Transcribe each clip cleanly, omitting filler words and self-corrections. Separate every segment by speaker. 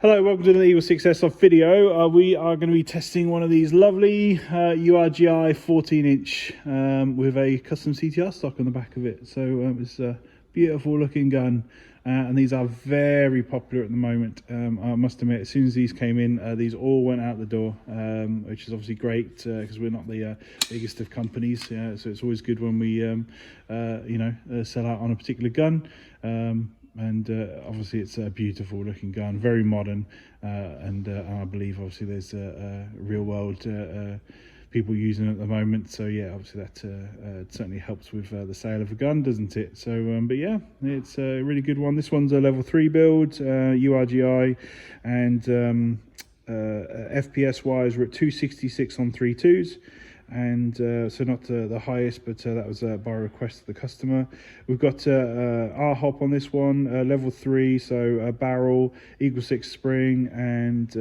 Speaker 1: Hello, welcome to the EagleSix Airsoft video. We are going to be testing one of these lovely Urgi 14-inch with a custom CTR stock on the back of it. So it's a beautiful looking gun, and these are very popular at the moment. I must admit, as soon as these came in, these all went out the door, which is obviously great because we're not the biggest of companies, so it's always good when we sell out on a particular gun. And obviously it's a beautiful looking gun, very modern, and I believe obviously there's real world people using it at the moment, so yeah, obviously that certainly helps with the sale of a gun, doesn't it? So but yeah, it's a really good one. This one's a level 3 build, URGI, and FPS wise we're at 266 on 3.2s. And so not the highest, but that was by request of the customer. We've got RHOP on this one, level 3, so barrel, EagleSix Spring, and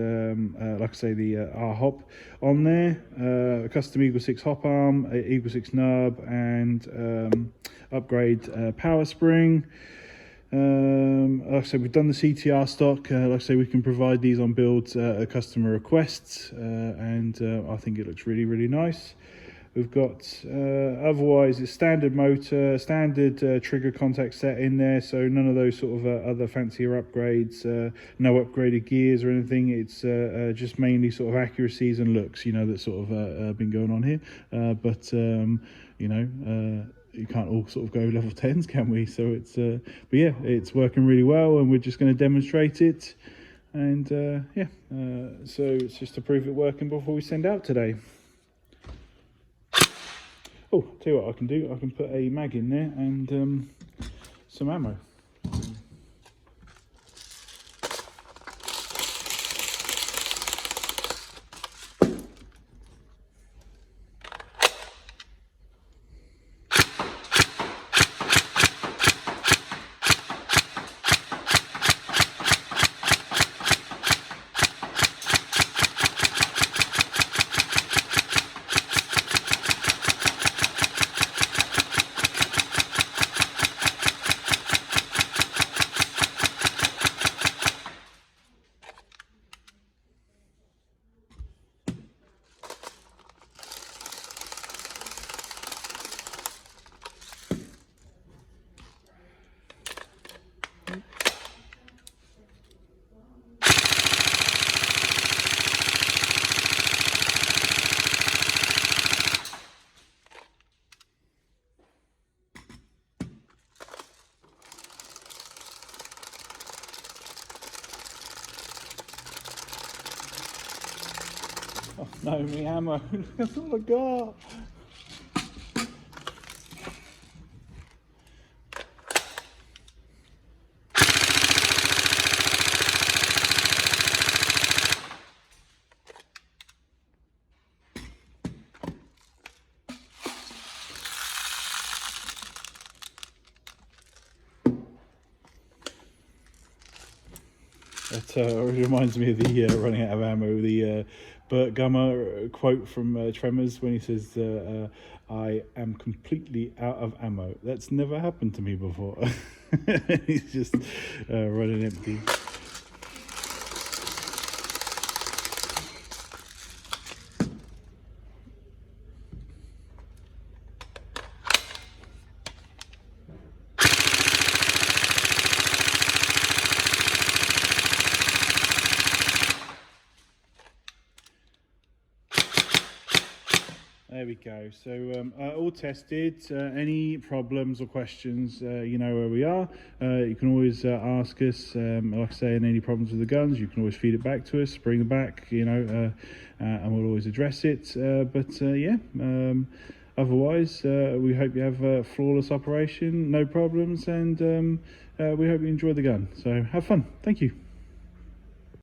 Speaker 1: like I say, the RHOP on there. Custom EagleSix hop arm, EagleSix nub, and upgrade power spring. Like I said, we've done the CTR stock. Like I say, we can provide these on builds at customer requests, and I think it looks really nice. We've got otherwise it's standard motor, standard trigger contact set in there, so none of those sort of other fancier upgrades, no upgraded gears or anything. It's just mainly sort of accuracies and looks, you know, that sort of been going on here, but you can't all sort of go level 10s, can we? So it's but yeah, it's working really well, and we're just going to demonstrate it, and so it's just to prove it working before we send out today. Oh, tell you what I can do, I can put a mag in there and some ammo. Oh no, me ammo. That's all I got. That reminds me of the running out of ammo, the Burt Gummer quote from Tremors when he says, I am completely out of ammo. That's never happened to me before. He's just running empty. There we go. So all tested. Any problems or questions, you know where we are. You can always ask us. Like I say, any problems with the guns, you can always feed it back to us, bring it back, you know, and we'll always address it. Otherwise, we hope you have a flawless operation, no problems, and we hope you enjoy the gun. So have fun. Thank you.